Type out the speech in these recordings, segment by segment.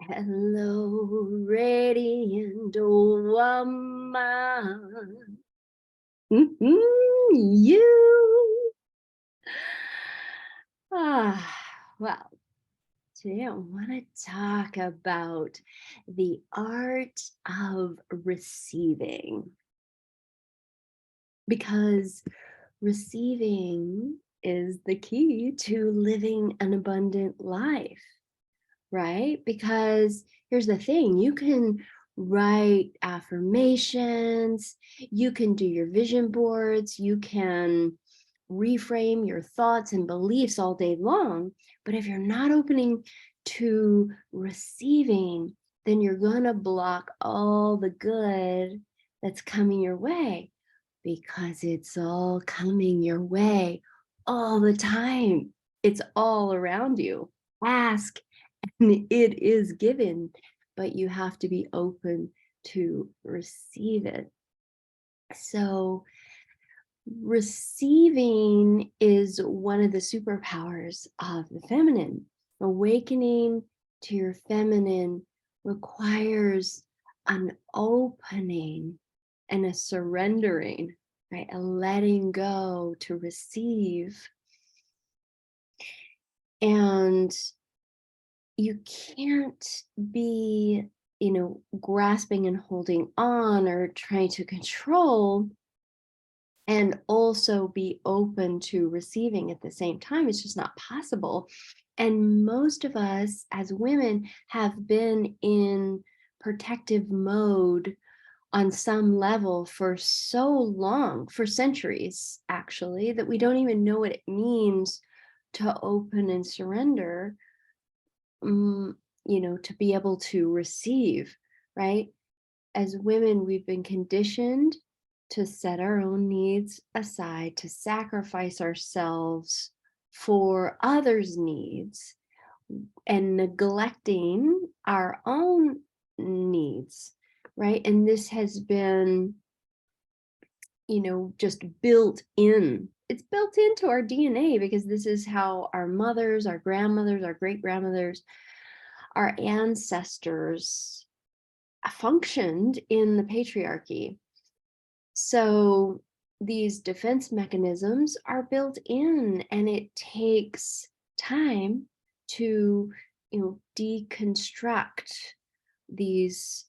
Hello, radiant woman. You. Well, today I want to talk about the art of receiving, because receiving is the key to living an abundant life. Right? Because here's the thing, you can write affirmations, you can do your vision boards, you can reframe your thoughts and beliefs all day long. But if you're not opening to receiving, then you're going to block all the good that's coming your way, because it's all coming your way all the time. It's all around you. Ask and it is given, but you have to be open to receive it. So receiving is one of the superpowers of the feminine. Awakening to your feminine requires an opening and a surrendering, right? A letting go to receive. And you can't be, grasping and holding on or trying to control and also be open to receiving at the same time. It's just not possible. And most of us as women have been in protective mode on some level for so long, for centuries actually, that we don't even know what it means to open and surrender, to be able to receive, right? As women, we've been conditioned to set our own needs aside, to sacrifice ourselves for others' needs, and neglecting our own needs, right? And this has been, just built in. It's built into our DNA, because this is how our mothers, our grandmothers, our great-grandmothers, our ancestors functioned in the patriarchy. So these defense mechanisms are built in, and it takes time to, deconstruct these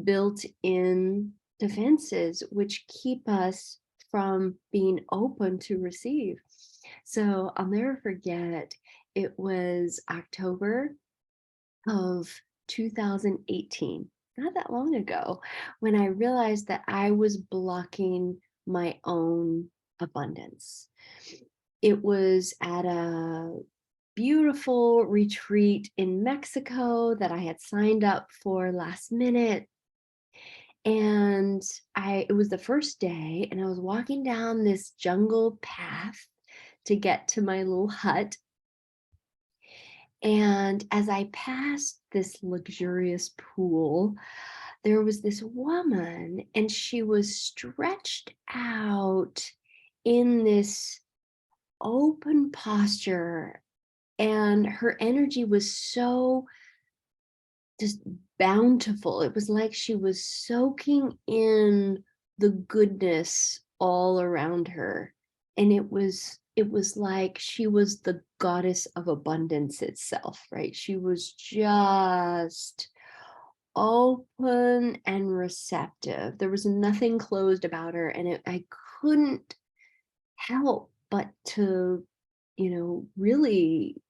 built-in defenses, which keep us from being open to receive. So I'll never forget, it was October of 2018, not that long ago, when I realized that I was blocking my own abundance. It was at a beautiful retreat in Mexico that I had signed up for last minute. And it was the first day, and I was walking down this jungle path to get to my little hut. And as I passed this luxurious pool, there was this woman, and she was stretched out in this open posture, and her energy was so just bountiful. It was like she was soaking in the goodness all around her. And it was like she was the goddess of abundance itself, right? She was just open and receptive. There was nothing closed about her, and I couldn't help but to, really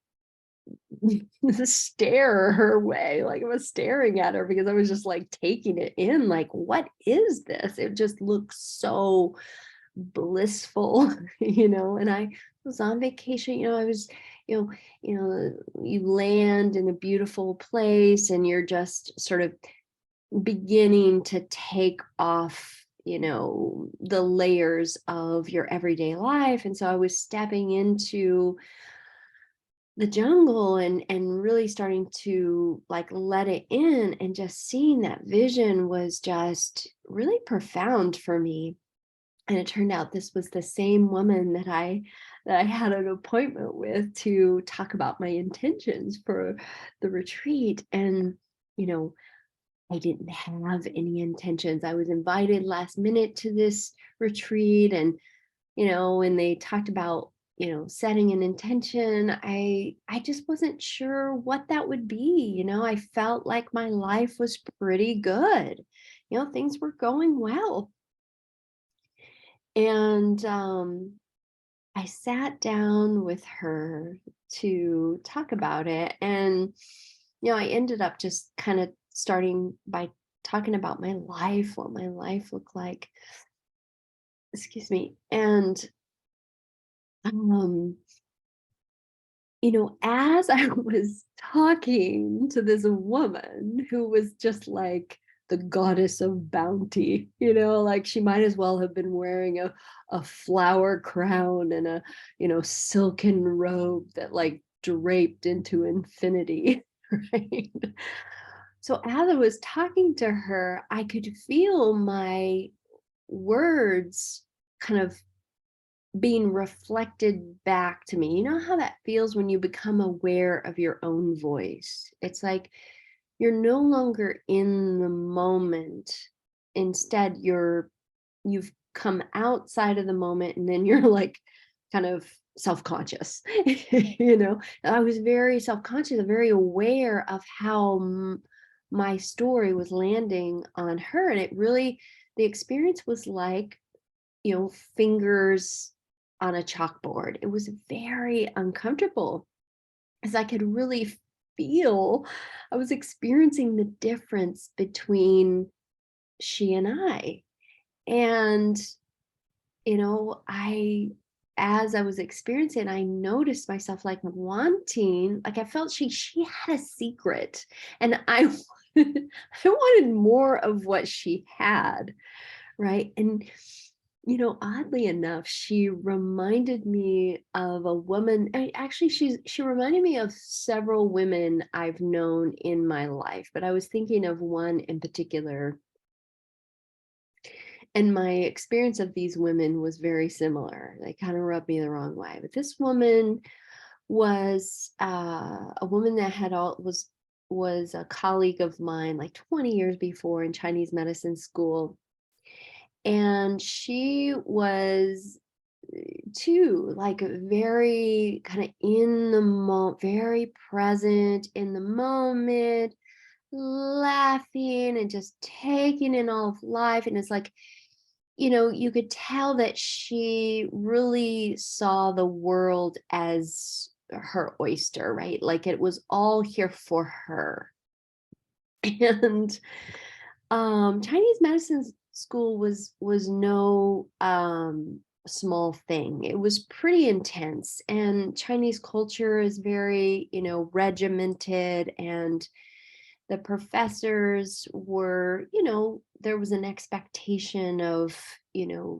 stare her way. Like, I was staring at her, because I was just like taking it in, like, what is this? It just looks so blissful, and I was on vacation. I was, you land in a beautiful place, and you're just sort of beginning to take off, the layers of your everyday life. And so I was stepping into the jungle and really starting to like let it in, and just seeing that vision was just really profound for me. And it turned out this was the same woman that I that I had an appointment with to talk about my intentions for the retreat. And, you know, I didn't have any intentions. I was invited last minute to this retreat. And, when they talked about, setting an intention, I just wasn't sure what that would be. I felt like my life was pretty good. Things were going well. And I sat down with her to talk about it. And, I ended up just kind of starting by talking about my life, what my life looked like. Excuse me. And, um, as I was talking to this woman who was just like the goddess of bounty, like she might as well have been wearing a flower crown and a, silken robe that like draped into infinity, right? So as I was talking to her, I could feel my words kind of being reflected back to me. You know how that feels when you become aware of your own voice? It's like you're no longer in the moment. Instead, you've come outside of the moment, and then you're like kind of self-conscious. I was very self-conscious, very aware of how my story was landing on her. And the experience was like, fingers on a chalkboard. It was very uncomfortable as I could really feel I was experiencing the difference between she and I. And, as I was experiencing, I noticed myself like wanting, like I felt she had a secret, and I wanted, I wanted more of what she had, right? And oddly enough, she reminded me of a woman. Actually, she reminded me of several women I've known in my life, but I was thinking of one in particular. And my experience of these women was very similar. They kind of rubbed me the wrong way. But this woman was a woman that was a colleague of mine like 20 years before in Chinese medicine school. And she was too like very kind of in the moment, very present in the moment, laughing and just taking in all of life. And it's like, you could tell that she really saw the world as her oyster, right? Like it was all here for her. And Chinese medicine school was no small thing. It was pretty intense, and Chinese culture is very, regimented, and the professors were, there was an expectation of,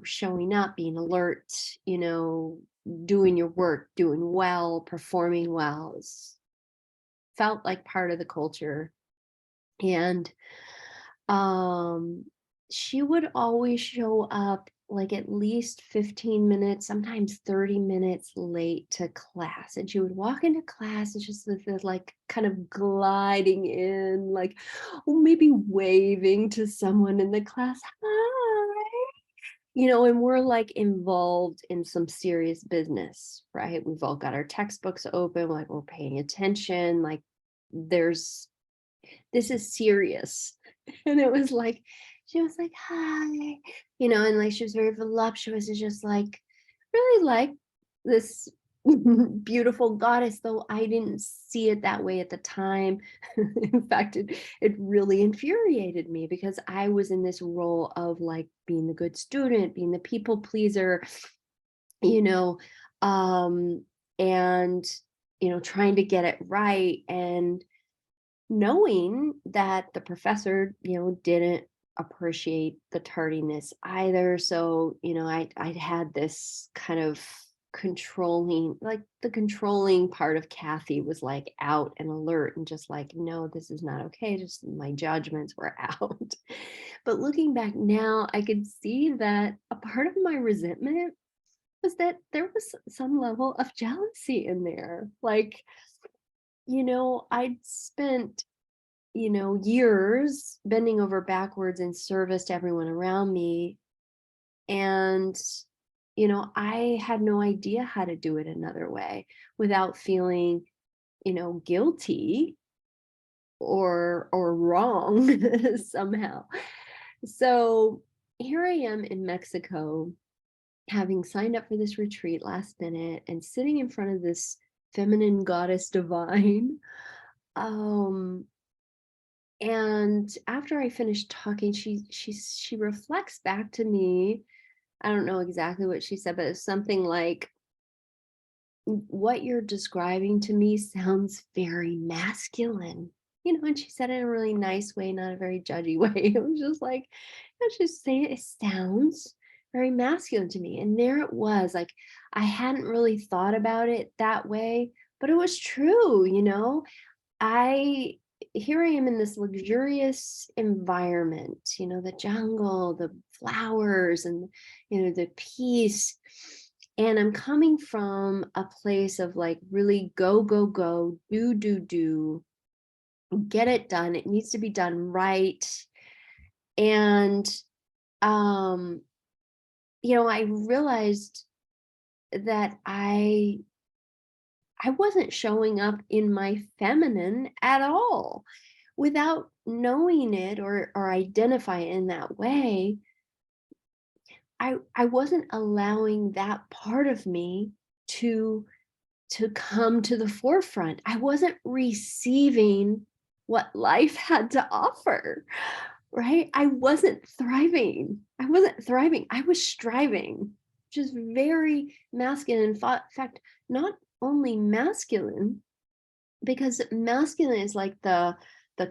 showing up, being alert, doing your work, doing well, performing well. Felt like part of the culture. And she would always show up like at least 15 minutes, sometimes 30 minutes late to class. And she would walk into class and just with this like kind of gliding in, like, maybe waving to someone in the class. Hi. And we're like involved in some serious business, right? We've all got our textbooks open, like we're paying attention, like this is serious. And it was like, she was like, hi, and like she was very voluptuous and just like really like this beautiful goddess, though I didn't see it that way at the time. In fact, it really infuriated me because I was in this role of like being the good student, being the people pleaser, and trying to get it right, and knowing that the professor, didn't appreciate the tardiness either. So, I'd had this kind of controlling, like the controlling part of Kathy was like out and alert and just like, no, this is not okay. Just my judgments were out. But looking back now, I could see that a part of my resentment was that there was some level of jealousy in there. Like, I'd spent, years bending over backwards in service to everyone around me. And, I had no idea how to do it another way without feeling, guilty or wrong somehow. So here I am in Mexico, having signed up for this retreat last minute and sitting in front of this feminine goddess divine. Um, and after I finished talking, she reflects back to me. I don't know exactly what she said, but it's something like, what you're describing to me sounds very masculine. And she said it in a really nice way, not a very judgy way. It was just like, let's just say it sounds very masculine to me. And there it was, like, I hadn't really thought about it that way, but it was true. I Here I am in this luxurious environment, the jungle, the flowers, and the peace. And I'm coming from a place of like really go, go, go, do, do, do, get it done. It needs to be done right. And um, I realized that I wasn't showing up in my feminine at all. Without knowing it or identify it in that way, I wasn't allowing that part of me to come to the forefront. I wasn't receiving what life had to offer, right? I wasn't thriving. I was striving, which is very masculine. In fact, not only masculine, because masculine is like the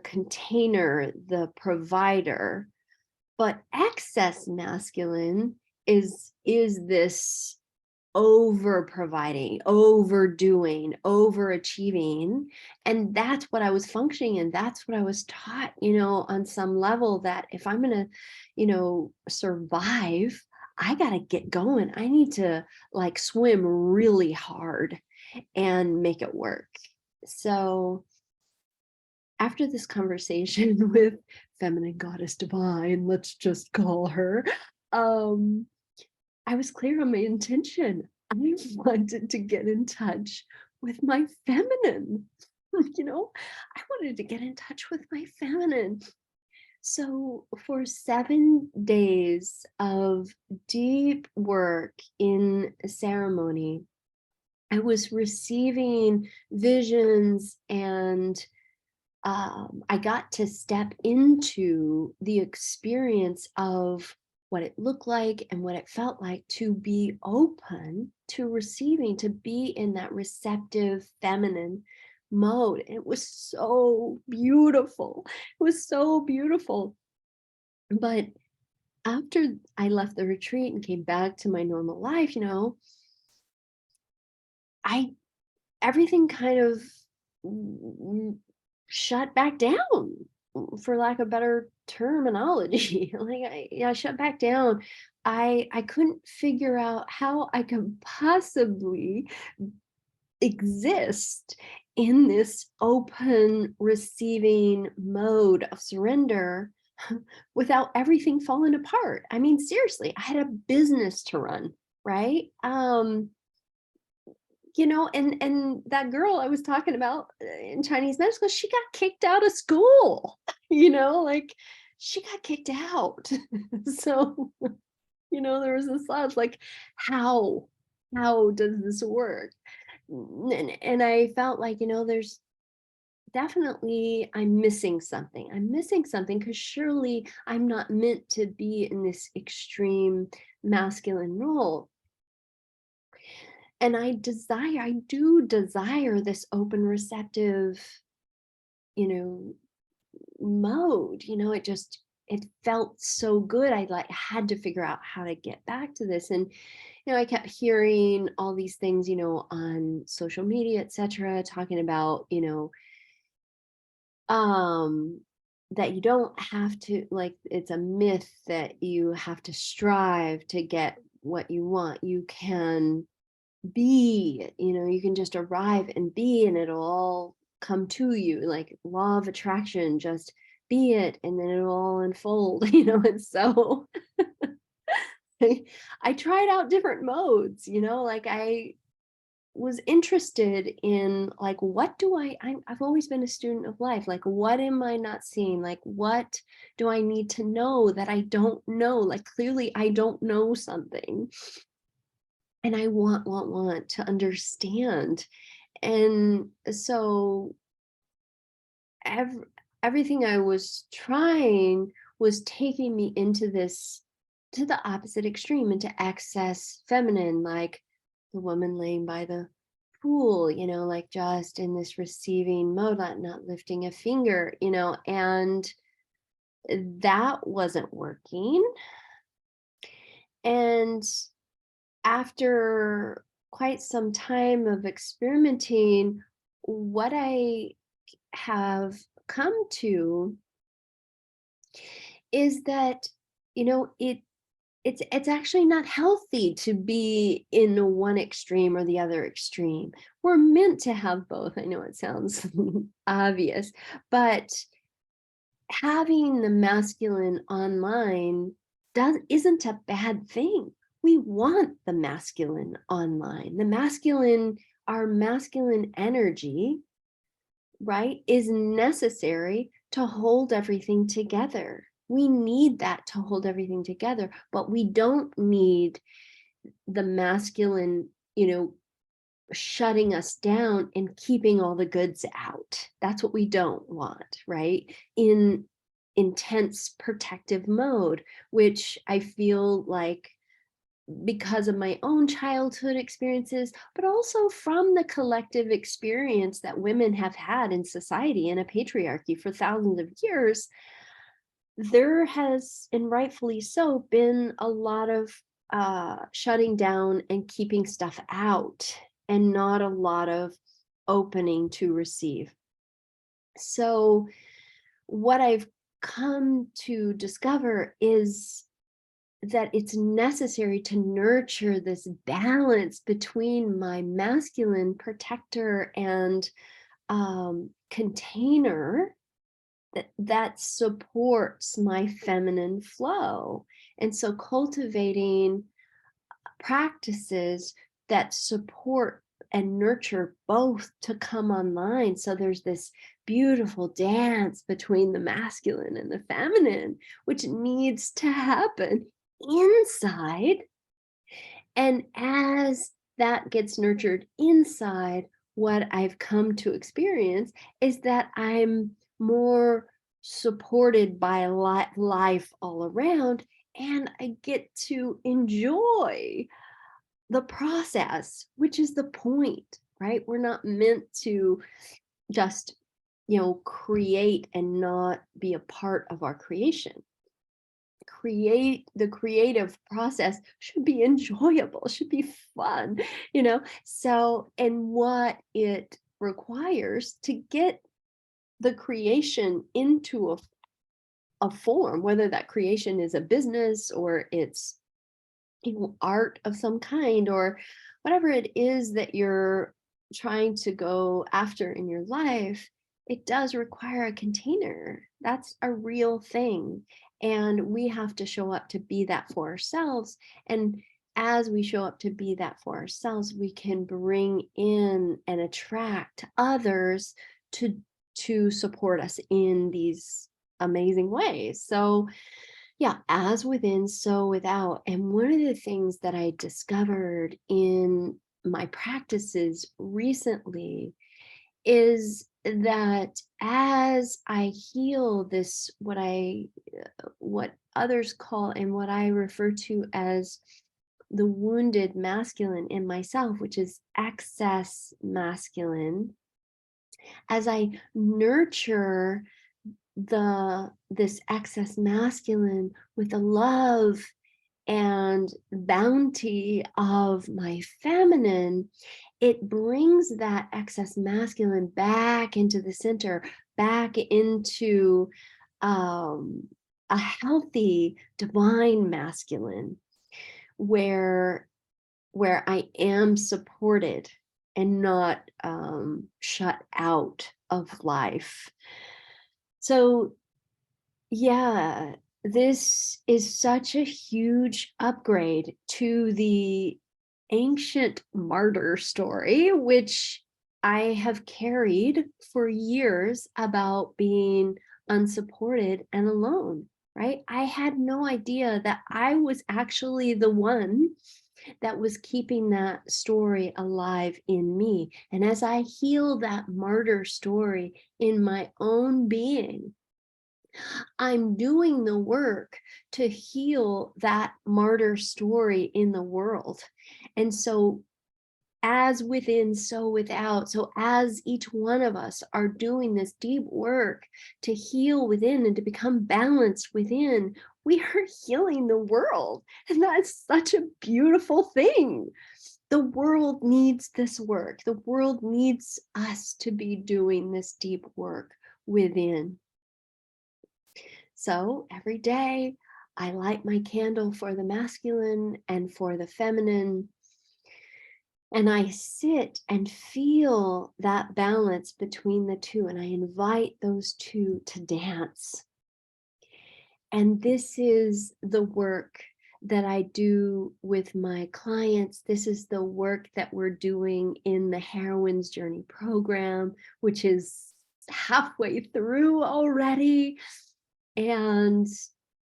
container, the provider, but excess masculine is this over providing, overdoing, overachieving. And that's what I was functioning in. That's what I was taught, on some level, that if I'm going to, survive, I got to get going. I need to like swim really hard and make it work. So after this conversation with feminine goddess divine, let's just call her, um, I was clear on my intention. I wanted to get in touch with my feminine. I wanted to get in touch with my feminine. So for 7 days of deep work in ceremony, I was receiving visions, and I got to step into the experience of what it looked like and what it felt like to be open to receiving, to be in that receptive feminine mode. It was so beautiful. It was so beautiful. But after I left the retreat and came back to my normal life, I everything kind of shut back down, for lack of better terminology. Like I shut back down. I couldn't figure out how I could possibly exist in this open receiving mode of surrender without everything falling apart. I mean, seriously, I had a business to run, right? And that girl I was talking about in Chinese medical school, she got kicked out of school, like she got kicked out. So, there was this thought of like, how does this work? And I felt like, there's definitely, I'm missing something. I'm missing something because surely I'm not meant to be in this extreme masculine role. And I do desire this open, receptive, you know, mode. It felt so good. I like had to figure out how to get back to this. And, I kept hearing all these things, on social media, etc., talking about, um, that you don't have to, like, it's a myth that you have to strive to get what you want. You can be, you can just arrive and be, and it'll all come to you, like law of attraction, just be it, and then it'll all unfold, and so I tried out different modes, like I was interested in, like, what do I've always been a student of life, like what am I not seeing, like what do I need to know that I don't know, like clearly I don't know something, and I want to understand. And so everything I was trying was taking me into this, to the opposite extreme, into excess feminine, like the woman laying by the pool, like just in this receiving mode, not lifting a finger, and that wasn't working. And after quite some time of experimenting, what I have come to is that, it's actually not healthy to be in the one extreme or the other extreme. We're meant to have both. I know it sounds obvious, but having the masculine online isn't a bad thing. We want the masculine online. Our masculine energy, right, is necessary to hold everything together. We need that to hold everything together, but we don't need the masculine, shutting us down and keeping all the goods out. That's what we don't want, right? In intense protective mode, which I feel like, because of my own childhood experiences, but also from the collective experience that women have had in society in a patriarchy for thousands of years, there has, and rightfully so, been a lot of shutting down and keeping stuff out, and not a lot of opening to receive. So what I've come to discover is that it's necessary to nurture this balance between my masculine protector and container that supports my feminine flow. And so cultivating practices that support and nurture both to come online. So there's this beautiful dance between the masculine and the feminine, which needs to happen inside. And as that gets nurtured inside, what I've come to experience is that I'm more supported by life all around, and I get to enjoy the process, which is the point, right? We're not meant to just, create and not be a part of our creation. The creative process should be enjoyable, should be fun, so, and what it requires to get the creation into a form, whether that creation is a business or it's art of some kind, or whatever it is that you're trying to go after in your life, it does require a container. That's a real thing. And we have to show up to be that for ourselves. And as we show up to be that for ourselves, we can bring in and attract others to support us in these amazing ways. So yeah, as within, so without. And one of the things that I discovered in my practices recently is that as I heal this, what others call and what I refer to as the wounded masculine in myself, which is excess masculine, as I nurture this excess masculine with the love and bounty of my feminine, it brings that excess masculine back into the center, back into a healthy divine masculine, where I am supported and not shut out of life. So yeah, this is such a huge upgrade to the ancient martyr story, which I have carried for years about being unsupported and alone, right? I had no idea that I was actually the one that was keeping that story alive in me. And as I heal that martyr story in my own being, I'm doing the work to heal that martyr story in the world. And so as within, so without. So as each one of us are doing this deep work to heal within and to become balanced within, we are healing the world. And that's such a beautiful thing. The world needs this work. The world needs us to be doing this deep work within. So every day I light my candle for the masculine and for the feminine. And I sit and feel that balance between the two, and I invite those two to dance. And this is the work that I do with my clients. This is the work that we're doing in the Heroine's Journey program, which is halfway through already. And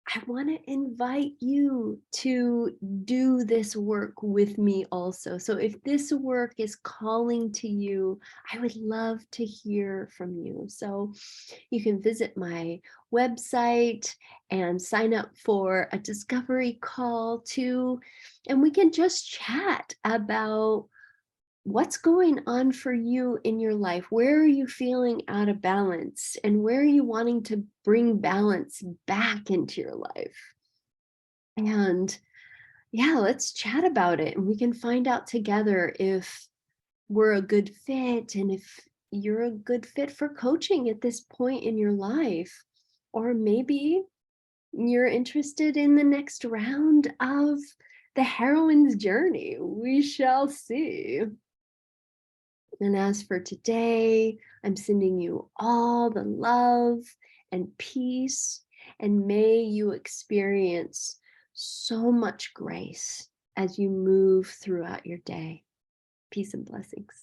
I want to invite you to do this work with me also. So if this work is calling to you, I would love to hear from you. So you can visit my website and sign up for a discovery call too, and we can just chat about what's going on for you in your life. Where are you feeling out of balance, and where are you wanting to bring balance back into your life? And yeah, let's chat about it, and we can find out together if we're a good fit and if you're a good fit for coaching at this point in your life. Or maybe you're interested in the next round of the heroine's journey. We shall see. And as for today, I'm sending you all the love and peace, and may you experience so much grace as you move throughout your day. Peace and blessings.